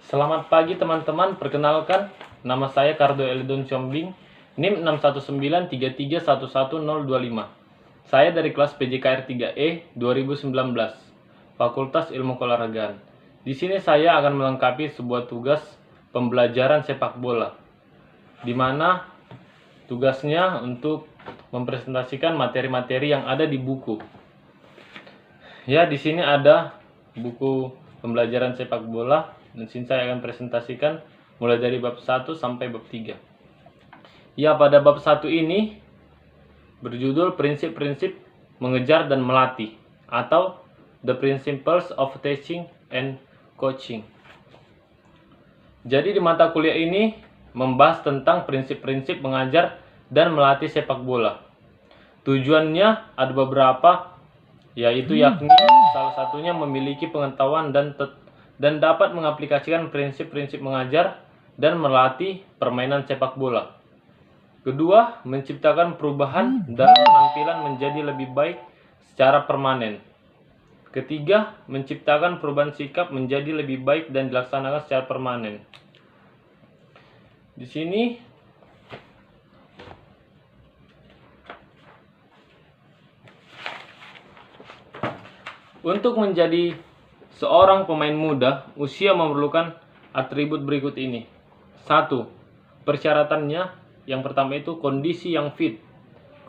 Selamat pagi teman-teman, perkenalkan nama saya Kardo Elidon Combing, NIM 61933111025. Saya dari kelas PJKR 3E 2019, Fakultas Ilmu Keolahragaan. Di sini saya akan melengkapi sebuah tugas pembelajaran sepak bola, di mana tugasnya untuk mempresentasikan materi-materi yang ada di buku. Ya, di sini ada buku pembelajaran sepak bola. Dan sini saya akan presentasikan mulai dari bab 1 sampai bab 3. Ya, pada bab 1 ini berjudul Prinsip-prinsip mengejar dan melatih atau The Principles of Teaching and Coaching. Jadi di mata kuliah ini membahas tentang prinsip-prinsip mengajar dan melatih sepak bola. Tujuannya ada beberapa, yaitu yakni salah satunya memiliki pengetahuan dan dapat mengaplikasikan prinsip-prinsip mengajar dan melatih permainan sepak bola. Kedua, menciptakan perubahan dalam penampilan menjadi lebih baik secara permanen. Ketiga, menciptakan perubahan sikap menjadi lebih baik dan dilaksanakan secara permanen. Di sini untuk menjadi seorang pemain muda, usia memerlukan atribut berikut ini. 1. Persyaratannya, yang pertama itu kondisi yang fit.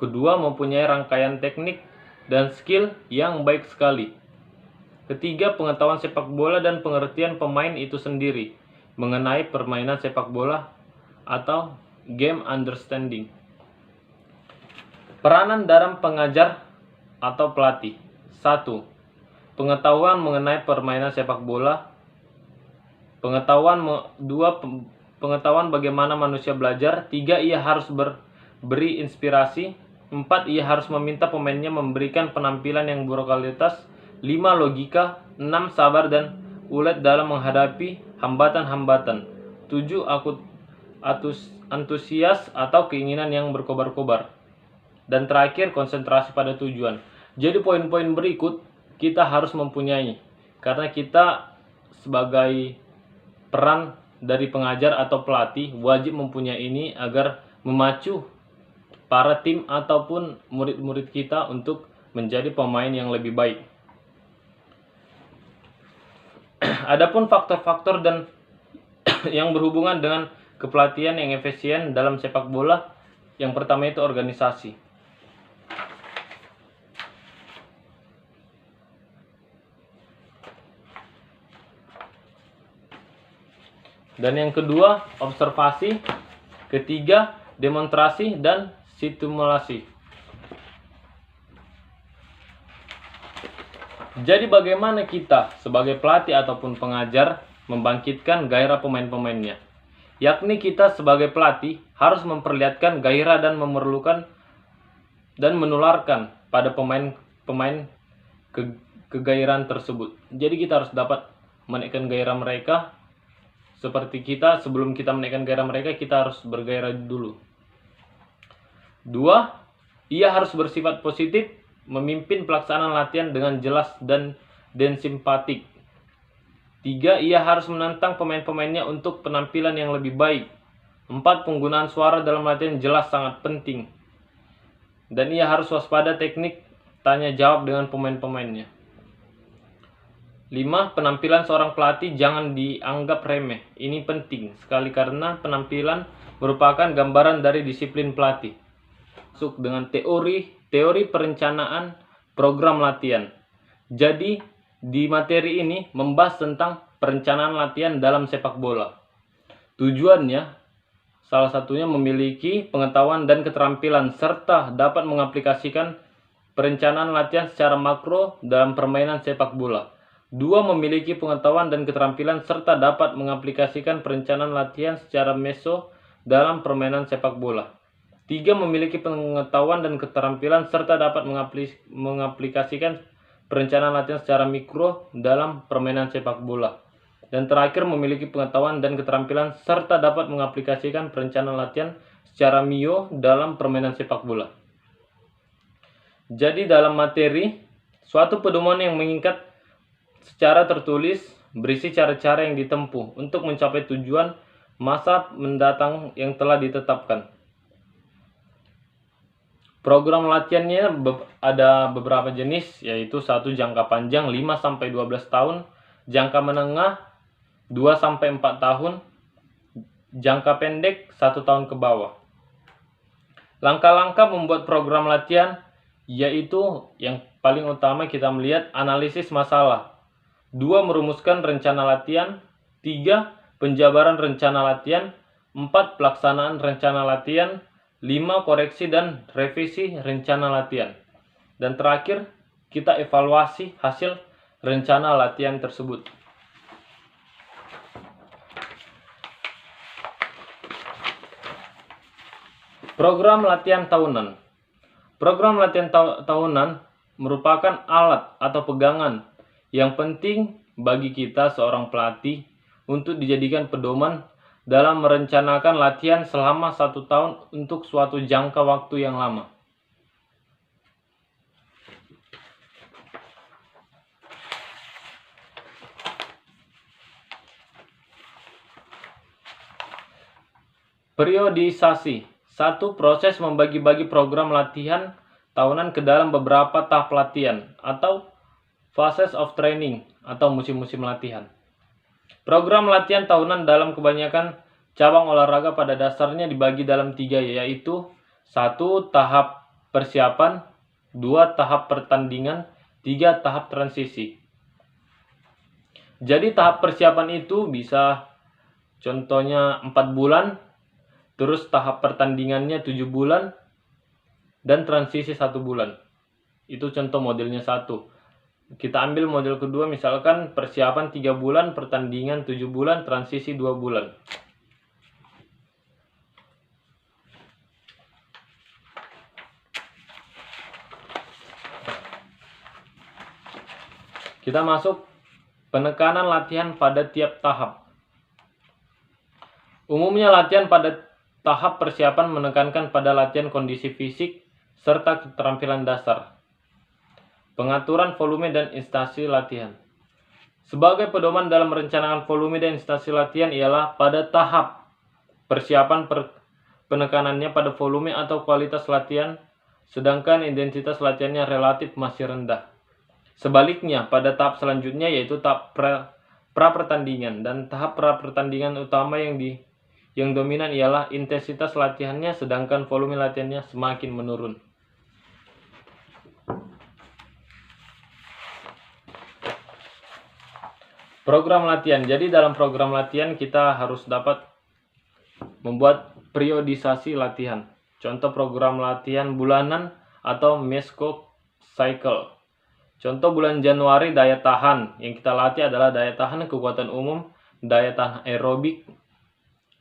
Kedua, mempunyai rangkaian teknik dan skill yang baik sekali. Ketiga, pengetahuan sepak bola dan pengertian pemain itu sendiri mengenai permainan sepak bola atau game understanding. Peranan dalam pengajar atau pelatih. 1. Pengetahuan mengenai permainan sepak bola. Pengetahuan bagaimana manusia belajar. 3. Ia harus beri inspirasi. 4. Ia harus meminta pemainnya memberikan penampilan yang berkualitas. 5. Logika. 6. Sabar dan ulet dalam menghadapi hambatan-hambatan. 7. Antusias atau keinginan yang berkobar-kobar. Dan terakhir, konsentrasi pada tujuan. Jadi poin-poin berikut kita harus mempunyai, karena kita sebagai peran dari pengajar atau pelatih wajib mempunyai ini agar memacu para tim ataupun murid-murid kita untuk menjadi pemain yang lebih baik. Adapun faktor-faktor dan yang berhubungan dengan kepelatihan yang efisien dalam sepak bola, yang pertama itu organisasi. Dan yang kedua, observasi. Ketiga, demonstrasi dan simulasi. Jadi bagaimana kita sebagai pelatih ataupun pengajar membangkitkan gairah pemain-pemainnya? Yakni kita sebagai pelatih harus memperlihatkan gairah dan memerlukan dan menularkan pada pemain-pemain kegairahan tersebut. Jadi kita harus dapat menaikkan gairah mereka. Seperti kita, sebelum kita menaikkan gairah mereka, kita harus bergairah dulu. 2. Ia harus bersifat positif, memimpin pelaksanaan latihan dengan jelas dan simpatik. 3. Ia harus menantang pemain-pemainnya untuk penampilan yang lebih baik. 4. Penggunaan suara dalam latihan jelas sangat penting. Dan ia harus waspada teknik tanya jawab dengan pemain-pemainnya. 5. Penampilan seorang pelatih jangan dianggap remeh. Ini penting sekali karena penampilan merupakan gambaran dari disiplin pelatih. Masuk dengan teori perencanaan program latihan. Jadi di materi ini membahas tentang perencanaan latihan dalam sepak bola. Tujuannya salah satunya memiliki pengetahuan dan keterampilan serta dapat mengaplikasikan perencanaan latihan secara makro dalam permainan sepak bola. 2. Memiliki pengetahuan dan keterampilan serta dapat mengaplikasikan perencanaan latihan secara meso dalam permainan sepak bola. 3. Memiliki pengetahuan dan keterampilan serta dapat mengaplikasikan perencanaan latihan secara mikro dalam permainan sepak bola. Dan terakhir, memiliki pengetahuan dan keterampilan serta dapat mengaplikasikan perencanaan latihan secara mio dalam permainan sepak bola. Jadi dalam materi, suatu pedoman yang mengikat secara tertulis berisi cara-cara yang ditempuh untuk mencapai tujuan masa mendatang yang telah ditetapkan. Program latihannya ada beberapa jenis, yaitu 1 jangka panjang 5-12 tahun, jangka menengah 2-4 tahun, jangka pendek 1 tahun ke bawah. Langkah-langkah membuat program latihan yaitu yang paling utama kita melihat analisis masalah, 2 merumuskan rencana latihan, 3 penjabaran rencana latihan, 4 pelaksanaan rencana latihan, 5 koreksi dan revisi rencana latihan. Dan terakhir, kita evaluasi hasil rencana latihan tersebut. Program latihan tahunan. Program latihan tahunan merupakan alat atau pegangan yang penting bagi kita seorang pelatih untuk dijadikan pedoman dalam merencanakan latihan selama 1 tahun untuk suatu jangka waktu yang lama. Periodisasi. 1. Proses membagi-bagi program latihan tahunan ke dalam beberapa tahap latihan atau phases of training atau musim-musim latihan. Program latihan tahunan dalam kebanyakan cabang olahraga pada dasarnya dibagi dalam 3, yaitu 1. Tahap persiapan, 2. Tahap pertandingan, 3. Tahap transisi. Jadi tahap persiapan itu bisa contohnya 4 bulan, terus tahap pertandingannya 7 bulan, dan transisi 1 bulan. Itu contoh modelnya 1. Kita ambil model kedua, misalkan persiapan 3 bulan, pertandingan 7 bulan, transisi 2 bulan. Kita masuk penekanan latihan pada tiap tahap. Umumnya latihan pada tahap persiapan menekankan pada latihan kondisi fisik serta keterampilan dasar, pengaturan volume dan instansi latihan. Sebagai pedoman dalam merencanakan volume dan instansi latihan ialah pada tahap persiapan penekanannya pada volume atau kualitas latihan, sedangkan intensitas latihannya relatif masih rendah. Sebaliknya, pada tahap selanjutnya yaitu tahap pra-pertandingan, dan tahap pra-pertandingan utama yang dominan ialah intensitas latihannya, sedangkan volume latihannya semakin menurun. Program latihan. Jadi dalam program latihan kita harus dapat membuat periodisasi latihan. Contoh program latihan bulanan atau meso cycle. Contoh bulan Januari daya tahan. Yang kita latih adalah daya tahan, kekuatan umum, daya tahan aerobik.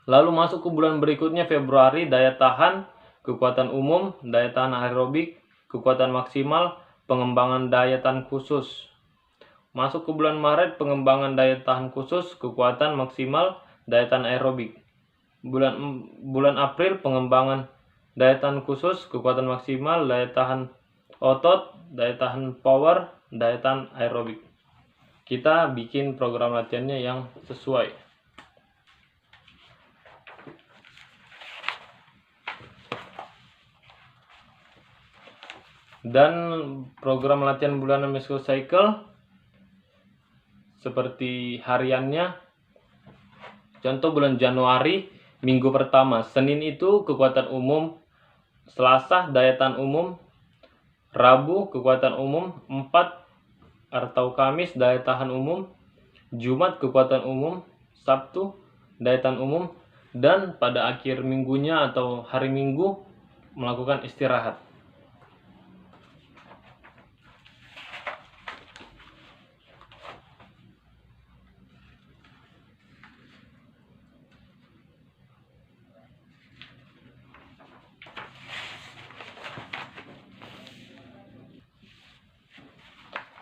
Lalu masuk ke bulan berikutnya Februari daya tahan, kekuatan umum, daya tahan aerobik, kekuatan maksimal, pengembangan daya tahan khusus. Masuk ke bulan Maret pengembangan daya tahan khusus, kekuatan maksimal, daya tahan aerobik. Bulan April pengembangan daya tahan khusus, kekuatan maksimal, daya tahan otot, daya tahan power, daya tahan aerobik. Kita bikin program latihannya yang sesuai. Dan program latihan bulanan mesocycle seperti hariannya. Contoh bulan Januari minggu pertama, Senin itu kekuatan umum, Selasa daya tahan umum, Rabu kekuatan umum, 4 atau Kamis daya tahan umum, Jumat kekuatan umum, Sabtu daya tahan umum, dan pada akhir minggunya atau hari Minggu melakukan istirahat.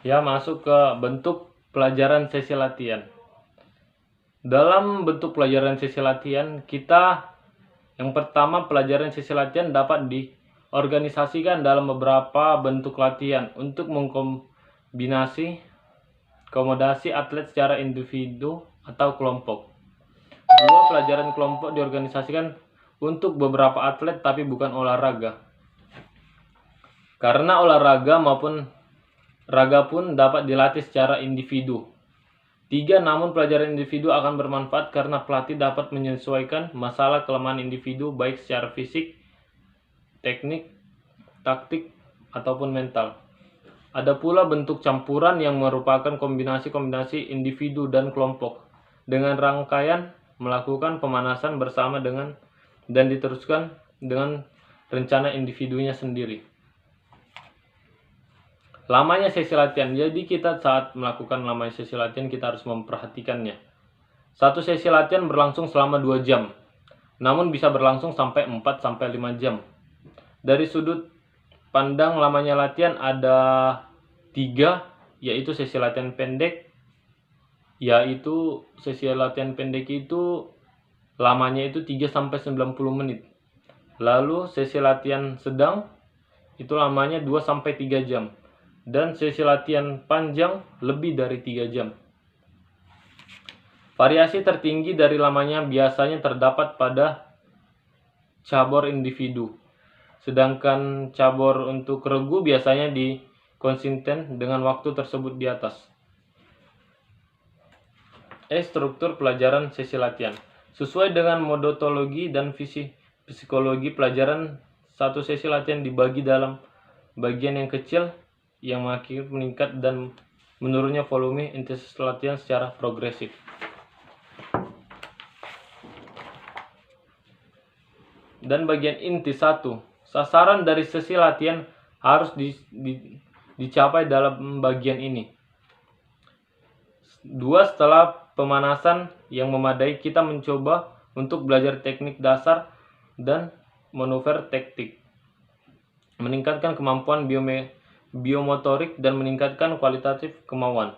Ya, masuk ke bentuk pelajaran sesi latihan. Dalam bentuk pelajaran sesi latihan, kita yang pertama pelajaran sesi latihan dapat diorganisasikan dalam beberapa bentuk latihan untuk mengkombinasi akomodasi atlet secara individu atau kelompok. 2. Pelajaran kelompok diorganisasikan untuk beberapa atlet tapi bukan olahraga. Karena olahraga maupun raga pun dapat dilatih secara individu. 3. Namun pelajaran individu akan bermanfaat karena pelatih dapat menyesuaikan masalah kelemahan individu baik secara fisik, teknik, taktik, ataupun mental. Ada pula bentuk campuran yang merupakan kombinasi-kombinasi individu dan kelompok dengan rangkaian melakukan pemanasan bersama dan diteruskan dengan rencana individunya sendiri. Lamanya sesi latihan. Jadi kita saat melakukan lamanya sesi latihan kita harus memperhatikannya. Satu sesi latihan berlangsung selama 2 jam. Namun bisa berlangsung sampai 4-5 jam. Dari sudut pandang lamanya latihan ada 3, yaitu sesi latihan pendek. Yaitu sesi latihan pendek itu lamanya itu 3-90 menit. Lalu sesi latihan sedang itu lamanya 2-3 jam. Dan sesi latihan panjang lebih dari 3 jam. Variasi tertinggi dari lamanya biasanya terdapat pada cabur individu. Sedangkan cabur untuk regu biasanya dikonsisten dengan waktu tersebut di atas. Struktur pelajaran sesi latihan. Sesuai dengan metodologi dan psikologi pelajaran, satu sesi latihan dibagi dalam bagian yang kecil yang makin meningkat dan menurunnya volume intensitas latihan secara progresif. Dan bagian inti 1. Sasaran dari sesi latihan harus dicapai dalam bagian ini. 2. Setelah pemanasan yang memadai, kita mencoba untuk belajar teknik dasar dan manuver taktik, meningkatkan kemampuan biomotorik dan meningkatkan kualitatif kemauan.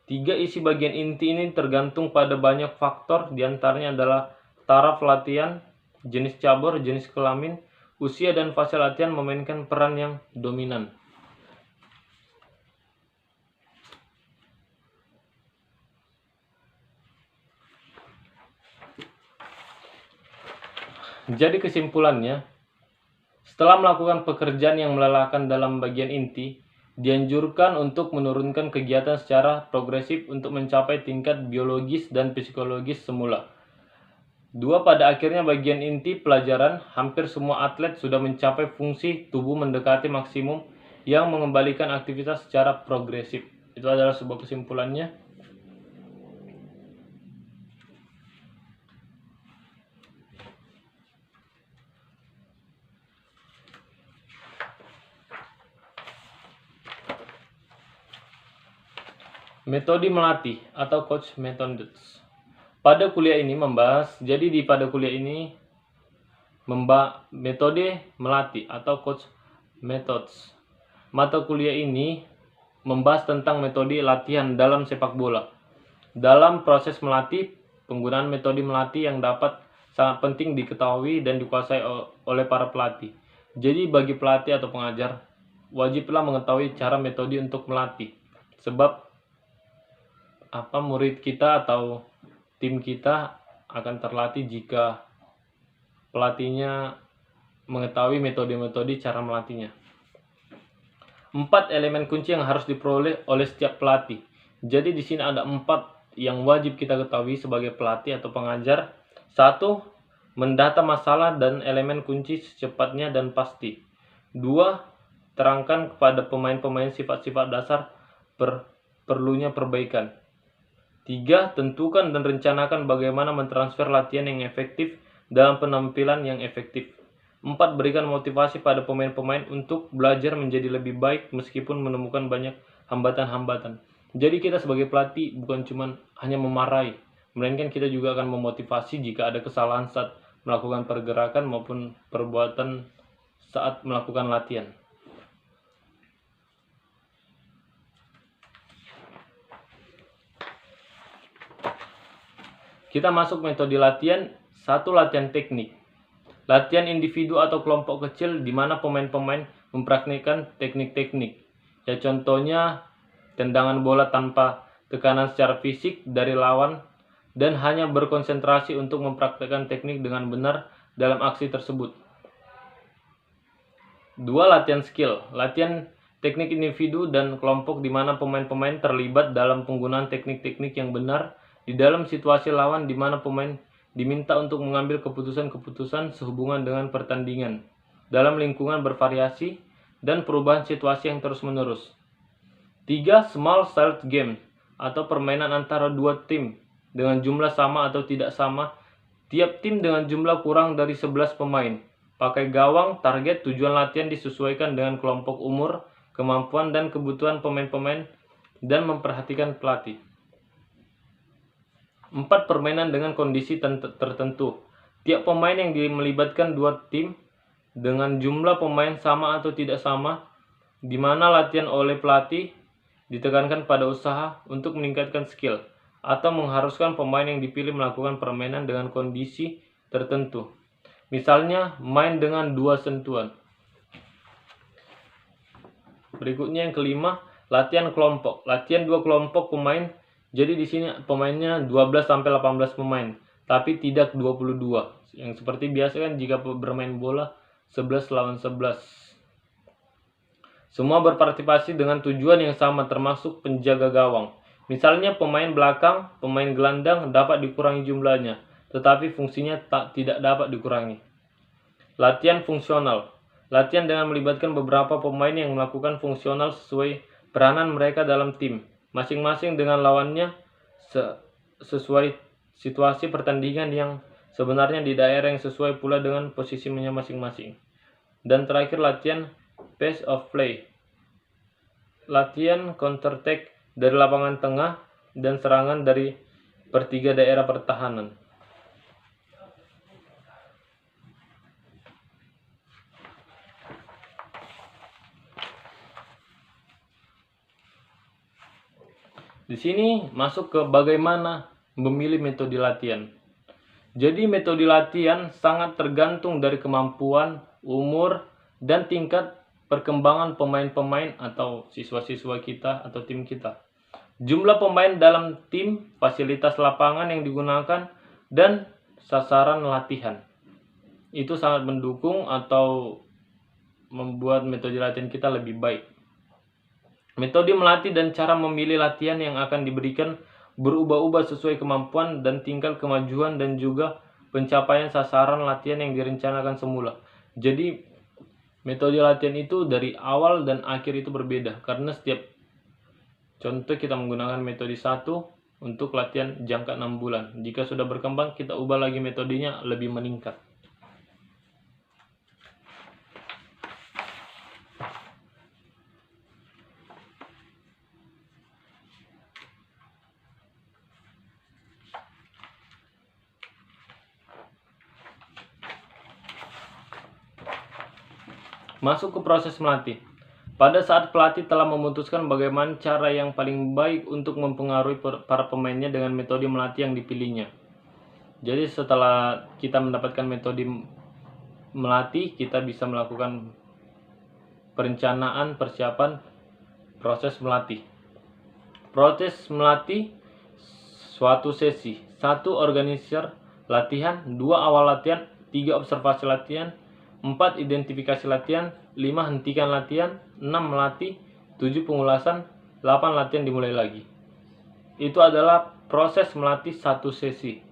3. Isi bagian inti ini tergantung pada banyak faktor, diantaranya adalah taraf latihan, jenis cabur, jenis kelamin, usia, dan fase latihan memainkan peran yang dominan. Jadi kesimpulannya, setelah melakukan pekerjaan yang melelahkan dalam bagian inti, dianjurkan untuk menurunkan kegiatan secara progresif untuk mencapai tingkat biologis dan psikologis semula. 2. Pada akhirnya bagian inti pelajaran, hampir semua atlet sudah mencapai fungsi tubuh mendekati maksimum yang mengembalikan aktivitas secara progresif. Itu adalah sebuah kesimpulannya. Metode melatih atau coach methods. Pada kuliah ini metode melatih atau coach methods. Mata kuliah ini membahas tentang metode latihan dalam sepak bola. Dalam proses melatih, penggunaan metode melatih yang dapat sangat penting diketahui dan dikuasai oleh para pelatih. Jadi bagi pelatih atau pengajar, wajiblah mengetahui cara metode untuk melatih. Sebab murid kita atau tim kita akan terlatih jika pelatihnya mengetahui metode-metode cara melatihnya. 4 elemen kunci yang harus diperoleh oleh setiap pelatih. Jadi di sini ada 4 yang wajib kita ketahui sebagai pelatih atau pengajar. 1. Mendata masalah dan elemen kunci secepatnya dan pasti. 2. Terangkan kepada pemain-pemain sifat-sifat dasar perlunya perbaikan. 3. Tentukan dan rencanakan bagaimana mentransfer latihan yang efektif dalam penampilan yang efektif. 4. Berikan motivasi pada pemain-pemain untuk belajar menjadi lebih baik meskipun menemukan banyak hambatan-hambatan. Jadi kita sebagai pelatih bukan cuma hanya memarahi, melainkan kita juga akan memotivasi jika ada kesalahan saat melakukan pergerakan maupun perbuatan saat melakukan latihan. Kita masuk metode latihan. 1. Latihan teknik. Latihan individu atau kelompok kecil di mana pemain-pemain mempraktikkan teknik-teknik. Ya contohnya tendangan bola tanpa tekanan secara fisik dari lawan dan hanya berkonsentrasi untuk mempraktikkan teknik dengan benar dalam aksi tersebut. 2. Latihan skill. Latihan teknik individu dan kelompok di mana pemain-pemain terlibat dalam penggunaan teknik-teknik yang benar di dalam situasi lawan di mana pemain diminta untuk mengambil keputusan-keputusan sehubungan dengan pertandingan dalam lingkungan bervariasi dan perubahan situasi yang terus-menerus. 3. Small start game atau permainan antara dua tim dengan jumlah sama atau tidak sama, tiap tim dengan jumlah kurang dari 11 pemain. Pakai gawang, target, tujuan latihan disesuaikan dengan kelompok umur, kemampuan dan kebutuhan pemain-pemain dan memperhatikan pelatih. 4. Permainan dengan kondisi tertentu. Tiap pemain yang melibatkan dua tim dengan jumlah pemain sama atau tidak sama, di mana latihan oleh pelatih ditekankan pada usaha untuk meningkatkan skill atau mengharuskan pemain yang dipilih melakukan permainan dengan kondisi tertentu. Misalnya, main dengan 2 sentuhan. Berikutnya yang kelima, latihan kelompok. Latihan 2 kelompok pemain. Jadi di sini pemainnya 12 sampai 18 pemain, tapi tidak 22. Yang seperti biasa kan jika bermain bola 11 lawan 11. Semua berpartisipasi dengan tujuan yang sama termasuk penjaga gawang. Misalnya pemain belakang, pemain gelandang dapat dikurangi jumlahnya, tetapi fungsinya tidak dapat dikurangi. Latihan fungsional. Latihan dengan melibatkan beberapa pemain yang melakukan fungsional sesuai peranan mereka dalam tim, masing-masing dengan lawannya sesuai situasi pertandingan yang sebenarnya di daerah yang sesuai pula dengan posisinya masing-masing. Dan terakhir latihan pace of play. Latihan counter attack dari lapangan tengah dan serangan dari pertiga daerah pertahanan. Di sini masuk ke bagaimana memilih metode latihan. Jadi metode latihan sangat tergantung dari kemampuan, umur, dan tingkat perkembangan pemain-pemain atau siswa-siswa kita atau tim kita. Jumlah pemain dalam tim, fasilitas lapangan yang digunakan, dan sasaran latihan. Itu sangat mendukung atau membuat metode latihan kita lebih baik. Metode melatih dan cara memilih latihan yang akan diberikan berubah-ubah sesuai kemampuan dan tingkat kemajuan dan juga pencapaian sasaran latihan yang direncanakan semula. Jadi metode latihan itu dari awal dan akhir itu berbeda karena setiap contoh kita menggunakan metode 1 untuk latihan jangka 6 bulan. Jika sudah berkembang kita ubah lagi metodenya lebih meningkat. Masuk ke proses melatih. Pada saat pelatih telah memutuskan bagaimana cara yang paling baik untuk mempengaruhi para pemainnya dengan metode melatih yang dipilihnya. Jadi setelah kita mendapatkan metode melatih, kita bisa melakukan perencanaan, persiapan, proses melatih. Proses melatih suatu sesi. 1. Organisir latihan. 2. Awal latihan. 3. Observasi latihan. 4. Identifikasi latihan. 5. Hentikan latihan. 6. Melatih. 7. Pengulasan. 8. Latihan dimulai lagi. Itu adalah proses melatih satu sesi.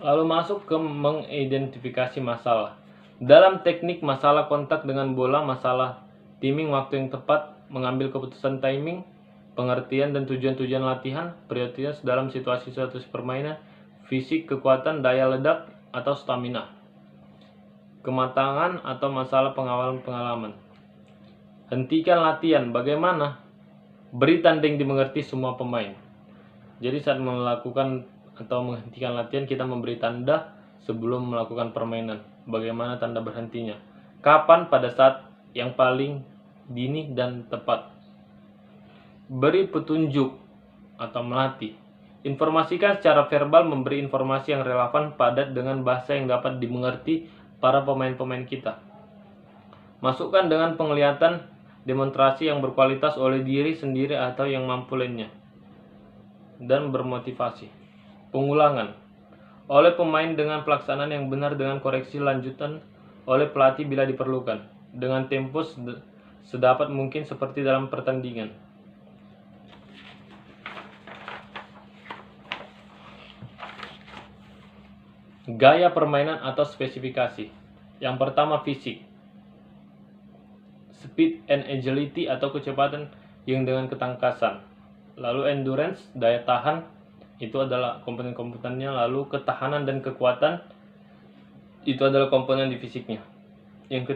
Lalu masuk ke mengidentifikasi masalah. Dalam teknik masalah kontak dengan bola, masalah timing waktu yang tepat, mengambil keputusan timing, pengertian dan tujuan-tujuan latihan, prioritas dalam situasi-situasi permainan, fisik, kekuatan, daya ledak, atau stamina, kematangan atau masalah pengalaman. Hentikan latihan, bagaimana? Beri tanda yang dimengerti semua pemain. Jadi saat melakukan atau menghentikan latihan, kita memberi tanda sebelum melakukan permainan. Bagaimana tanda berhentinya? Kapan? Pada saat yang paling dini dan tepat. Beri petunjuk atau melatih. Informasikan secara verbal, memberi informasi yang relevan, padat dengan bahasa yang dapat dimengerti para pemain-pemain kita. Masukkan dengan penglihatan demonstrasi yang berkualitas oleh diri sendiri atau yang mampu lainnya, dan bermotivasi. Pengulangan oleh pemain dengan pelaksanaan yang benar dengan koreksi lanjutan oleh pelatih bila diperlukan, dengan tempo sedapat mungkin seperti dalam pertandingan. Gaya permainan atau spesifikasi. Yang pertama, fisik. Speed and agility atau kecepatan yang dengan ketangkasan. Lalu endurance, daya tahan, itu adalah komponen-komponennya. Lalu ketahanan dan kekuatan, itu adalah komponen di fisiknya. Yang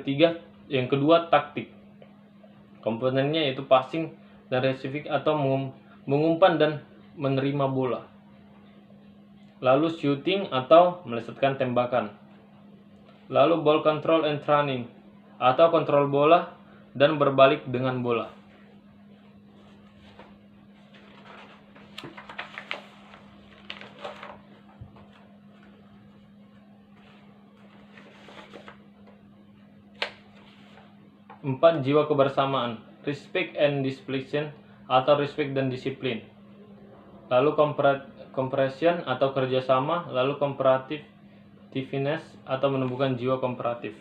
kedua, taktik. Komponennya yaitu passing dan receiving atau mengumpan dan menerima bola. Lalu shooting atau melesetkan tembakan. Lalu ball control and running atau kontrol bola dan berbalik dengan bola. Empat, jiwa kebersamaan, respect and discipline atau respect dan disiplin. Lalu compression atau kerjasama, lalu comparativeness atau menumbuhkan jiwa komparatif.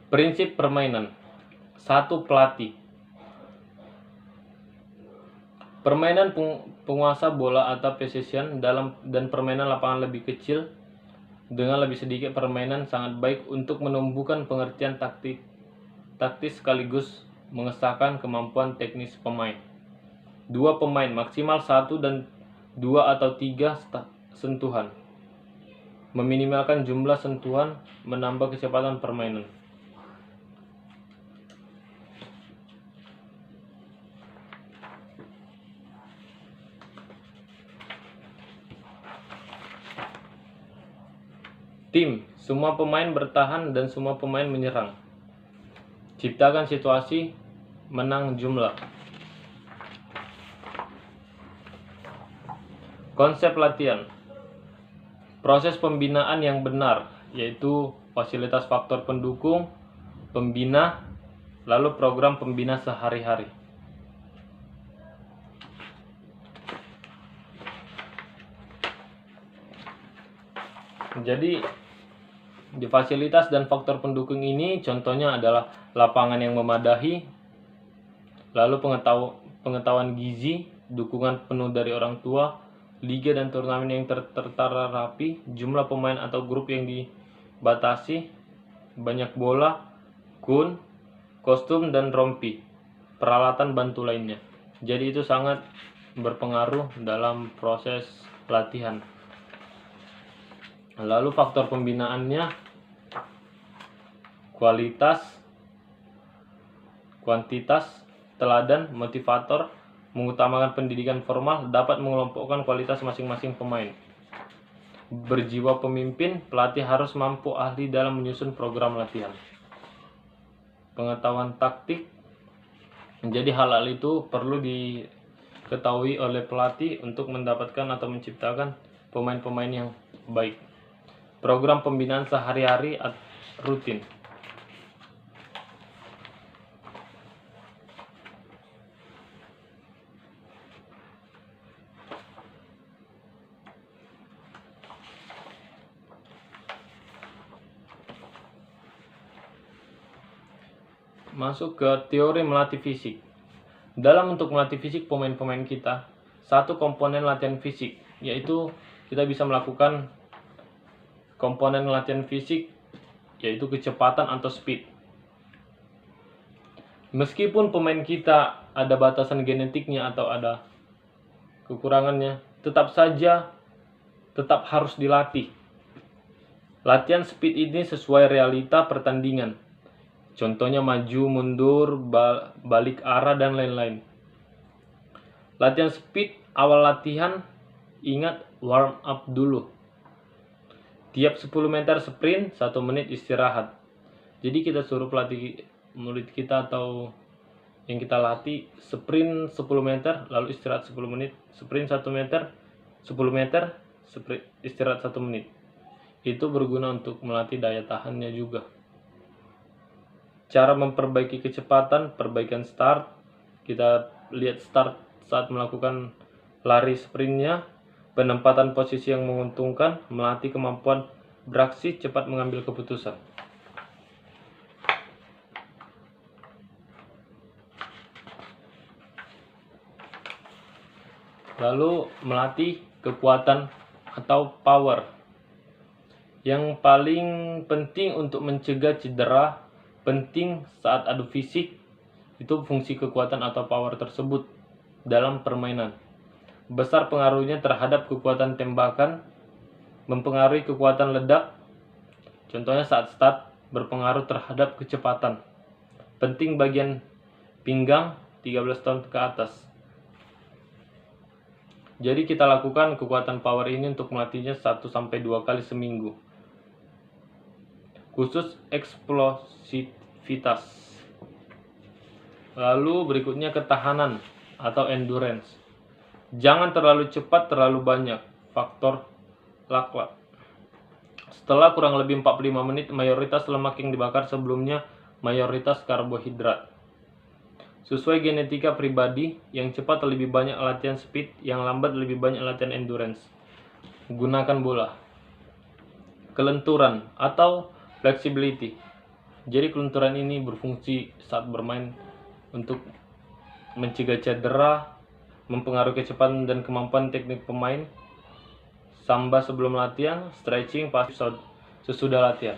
Prinsip permainan. 1. Pelatih. Permainan penguasa bola atau possession dan permainan lapangan lebih kecil dengan lebih sedikit permainan sangat baik untuk menumbuhkan pengertian taktis sekaligus mengesahkan kemampuan teknis pemain. 2 pemain, maksimal 1 dan 2 atau 3 sentuhan. Meminimalkan jumlah sentuhan, menambah kecepatan permainan. Tim, semua pemain bertahan dan semua pemain menyerang. Ciptakan situasi, menang jumlah. Konsep latihan. Proses pembinaan yang benar, yaitu fasilitas faktor pendukung, pembina, lalu program pembina sehari-hari. Jadi di fasilitas dan faktor pendukung ini contohnya adalah lapangan yang memadahi, lalu pengetahuan gizi, dukungan penuh dari orang tua, liga dan turnamen yang tertara rapi, jumlah pemain atau grup yang dibatasi, banyak bola, kun, kostum dan rompi, peralatan bantu lainnya. Jadi itu sangat berpengaruh dalam proses latihan. Lalu faktor pembinaannya, kualitas, kuantitas, teladan, motivator, mengutamakan pendidikan formal, dapat mengelompokkan kualitas masing-masing pemain. Berjiwa pemimpin, pelatih harus mampu ahli dalam menyusun program latihan. Pengetahuan taktik, menjadi hal-hal itu perlu diketahui oleh pelatih untuk mendapatkan atau menciptakan pemain-pemain yang baik. Program pembinaan sehari-hari rutin. Masuk ke teori melatih fisik. Untuk melatih fisik pemain-pemain kita, satu komponen latihan fisik, yaitu kita bisa melakukan komponen latihan fisik, yaitu kecepatan atau speed. Meskipun pemain kita ada batasan genetiknya atau ada kekurangannya, tetap harus dilatih. Latihan speed ini sesuai realita pertandingan. Contohnya maju, mundur, balik arah, dan lain-lain. Latihan speed, awal latihan, ingat warm up dulu. Tiap 10 meter sprint, 1 menit istirahat. Jadi kita suruh pelatih murid kita atau yang kita latih sprint 10 meter, lalu istirahat 10 menit, sprint 1 meter, 10 meter, sprint, istirahat 1 menit. Itu berguna untuk melatih daya tahannya juga. Cara memperbaiki kecepatan, perbaikan start. Kita lihat start saat melakukan lari sprintnya, penempatan posisi yang menguntungkan, melatih kemampuan beraksi, cepat mengambil keputusan. Lalu melatih kekuatan atau power. Yang paling penting untuk mencegah cedera, penting saat adu fisik, itu fungsi kekuatan atau power tersebut dalam permainan. Besar pengaruhnya terhadap kekuatan tembakan, mempengaruhi kekuatan ledak. Contohnya saat start berpengaruh terhadap kecepatan. Penting bagian pinggang 13 tahun ke atas. Jadi kita lakukan kekuatan power ini untuk melatihnya 1-2 kali seminggu. Khusus eksplosivitas. Lalu berikutnya ketahanan atau endurance. Jangan terlalu cepat, terlalu banyak. Faktor laklat. Setelah kurang lebih 45 menit, mayoritas lemak yang dibakar sebelumnya, mayoritas karbohidrat. Sesuai genetika pribadi, yang cepat lebih banyak latihan speed, yang lambat lebih banyak latihan endurance. Gunakan bola. Kelenturan atau flexibility. Jadi kelenturan ini berfungsi saat bermain untuk mencegah cedera, mempengaruhi kecepatan dan kemampuan teknik pemain. Samba sebelum latihan, stretching pas sesudah latihan.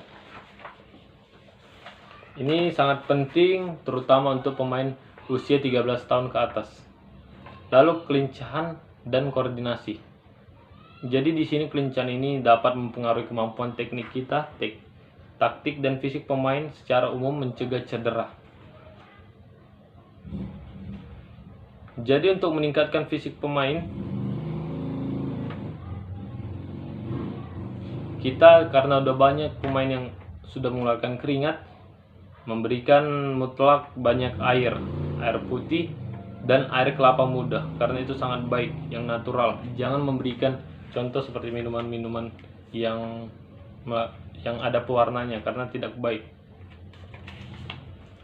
Ini sangat penting terutama untuk pemain usia 13 tahun ke atas. Lalu kelincahan dan koordinasi. Jadi di sini kelincahan ini dapat mempengaruhi kemampuan teknik kita, taktik dan fisik pemain, secara umum mencegah cedera. Jadi untuk meningkatkan fisik pemain, kita karena udah banyak pemain yang sudah mengeluarkan keringat, memberikan mutlak banyak air putih dan air kelapa muda, karena itu sangat baik, yang natural. Jangan memberikan contoh seperti minuman-minuman yang ada pewarnanya, karena tidak baik.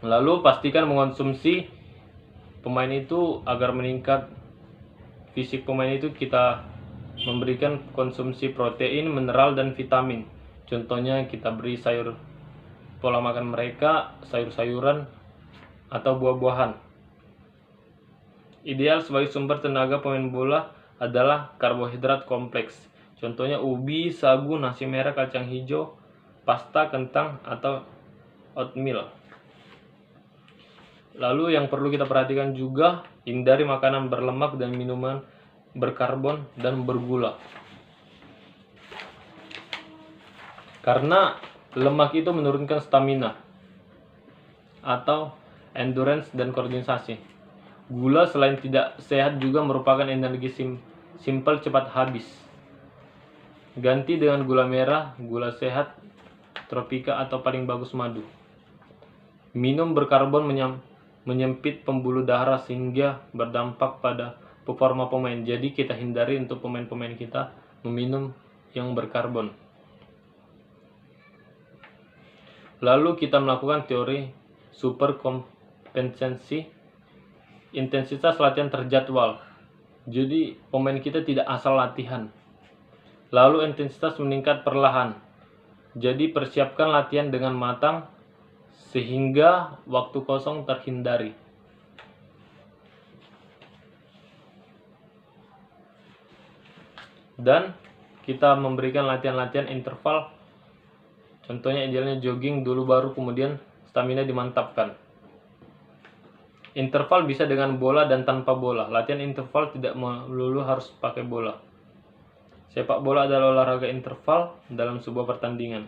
Lalu pastikan mengonsumsi pemain itu agar meningkat fisik pemain itu, kita memberikan konsumsi protein, mineral dan vitamin. Contohnya kita beri sayur, pola makan mereka sayur-sayuran atau buah-buahan. Ideal sebagai sumber tenaga pemain bola adalah karbohidrat kompleks. Contohnya ubi, sagu, nasi merah, kacang hijau, pasta, kentang atau oatmeal. Lalu yang perlu kita perhatikan juga, hindari makanan berlemak dan minuman berkarbon dan bergula. Karena lemak itu menurunkan stamina atau endurance dan koordinasi. Gula selain tidak sehat juga merupakan energi simpel cepat habis. Ganti dengan gula merah, gula sehat, tropika atau paling bagus madu. Minum berkarbon menyempit pembuluh darah sehingga berdampak pada performa pemain. Jadi kita hindari untuk pemain-pemain kita meminum yang berkarbon. Lalu kita melakukan teori super kompensasi, intensitas latihan terjadwal. Jadi pemain kita tidak asal latihan. Lalu intensitas meningkat perlahan. Jadi persiapkan latihan dengan matang sehingga waktu kosong terhindari. Dan kita memberikan latihan-latihan interval. Contohnya idealnya jogging dulu baru kemudian stamina dimantapkan. Interval bisa dengan bola dan tanpa bola. Latihan interval tidak melulu harus pakai bola. Sepak bola adalah olahraga interval dalam sebuah pertandingan.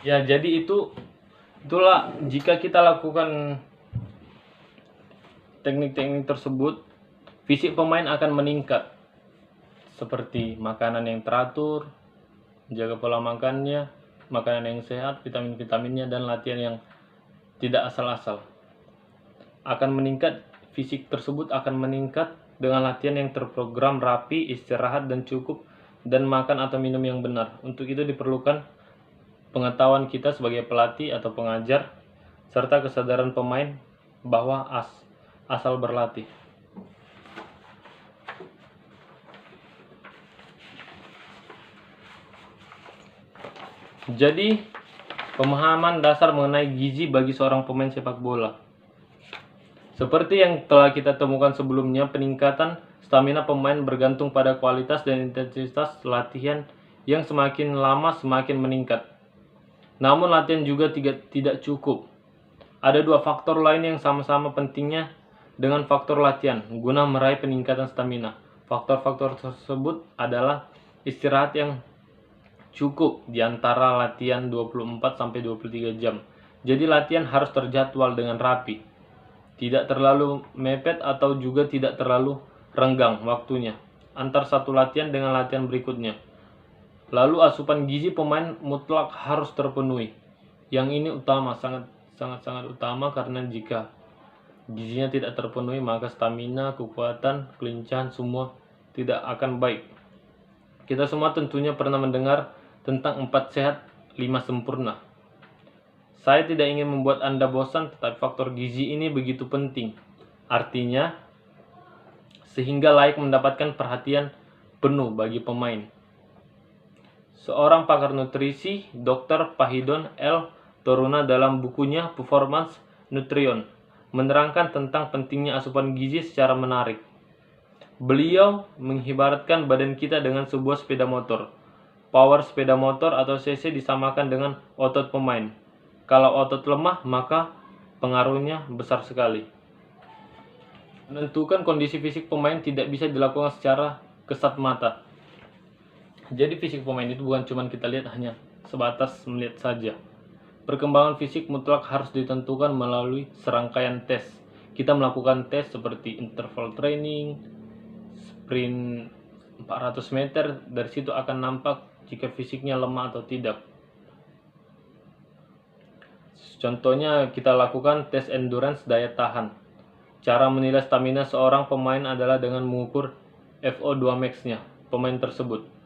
Ya, jadi itulah jika kita lakukan teknik-teknik tersebut, fisik pemain akan meningkat. Seperti makanan yang teratur, jaga pola makannya, makanan yang sehat, vitamin-vitaminnya, dan latihan yang tidak asal-asal. akan meningkat. Fisik tersebut akan meningkat dengan latihan yang terprogram rapi, istirahat dan cukup, dan makan atau minum yang benar. Untuk itu diperlukan pengetahuan kita sebagai pelatih atau pengajar, serta kesadaran pemain bahwa asal berlatih. Jadi, pemahaman dasar mengenai gizi bagi seorang pemain sepak bola. Seperti yang telah kita temukan sebelumnya, peningkatan stamina pemain bergantung pada kualitas dan intensitas latihan yang semakin lama semakin meningkat. Namun latihan juga tidak cukup. Ada dua faktor lain yang sama-sama pentingnya dengan faktor latihan guna meraih peningkatan stamina. Faktor-faktor tersebut adalah istirahat yang cukup di antara latihan 24-23 jam. Jadi latihan harus terjadwal dengan rapi. Tidak terlalu mepet atau juga tidak terlalu renggang waktunya antar satu latihan dengan latihan berikutnya. Lalu asupan gizi pemain mutlak harus terpenuhi. Yang ini utama, sangat utama, karena jika gizinya tidak terpenuhi maka stamina, kekuatan, kelincahan semua tidak akan baik. Kita semua tentunya pernah mendengar tentang 4 sehat, 5 sempurna. Saya tidak ingin membuat Anda bosan, tetapi faktor gizi ini begitu penting. Artinya, sehingga layak mendapatkan perhatian penuh bagi pemain. Seorang pakar nutrisi, Dr. Pahidon L. Toruna dalam bukunya Performance Nutrition menerangkan tentang pentingnya asupan gizi secara menarik. Beliau mengibaratkan badan kita dengan sebuah sepeda motor. Power sepeda motor atau cc disamakan dengan otot pemain. Kalau otot lemah, maka pengaruhnya besar sekali. Menentukan kondisi fisik pemain tidak bisa dilakukan secara kesat mata. Jadi fisik pemain itu bukan cuma kita lihat hanya sebatas melihat saja. Perkembangan fisik mutlak harus ditentukan melalui serangkaian tes. Kita melakukan tes seperti interval training, sprint 400 meter, dari situ akan nampak jika fisiknya lemah atau tidak. Contohnya kita lakukan tes endurance daya tahan. Cara menilai stamina seorang pemain adalah dengan mengukur VO2 max-nya pemain tersebut.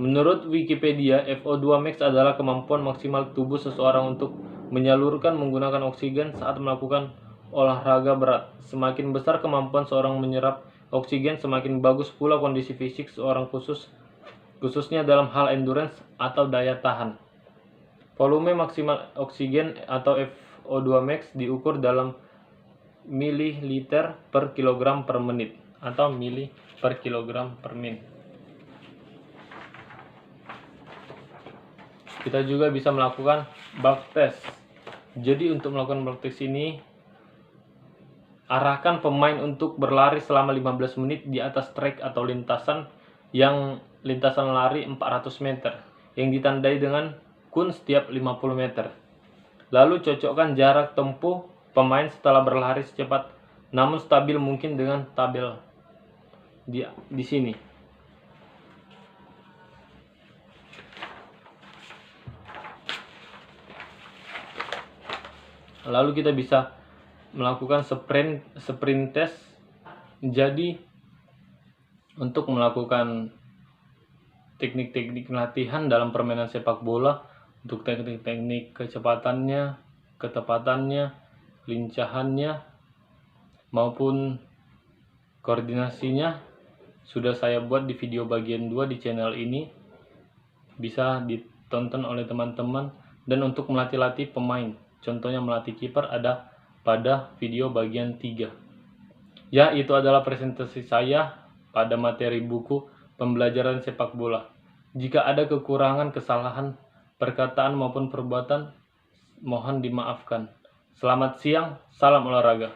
Menurut Wikipedia, VO2 max adalah kemampuan maksimal tubuh seseorang untuk menyalurkan menggunakan oksigen saat melakukan olahraga berat. Semakin besar kemampuan seorang menyerap oksigen, semakin bagus pula kondisi fisik seorang khususnya dalam hal endurance atau daya tahan. Volume maksimal oksigen atau VO2 max diukur dalam mililiter per kilogram per menit atau mili per kilogram per min. Kita juga bisa melakukan bulk test. Jadi untuk melakukan bulk test ini, arahkan pemain untuk berlari selama 15 menit di atas trek atau lintasan lari 400 meter yang ditandai dengan kun setiap 50 meter. Lalu cocokkan jarak tempuh pemain setelah berlari secepat namun stabil mungkin dengan tabel di sini. Lalu kita bisa melakukan sprint test. Jadi untuk melakukan teknik-teknik latihan dalam permainan sepak bola, untuk teknik-teknik kecepatannya, ketepatannya, kelincahannya, maupun koordinasinya sudah saya buat di video bagian 2 di channel ini. Bisa ditonton oleh teman-teman. Dan untuk melatih pemain, contohnya melatih kiper, ada pada video bagian 3. Ya, itu adalah presentasi saya pada materi buku pembelajaran sepak bola. Jika ada kekurangan, kesalahan, perkataan maupun perbuatan, mohon dimaafkan. Selamat siang, salam olahraga.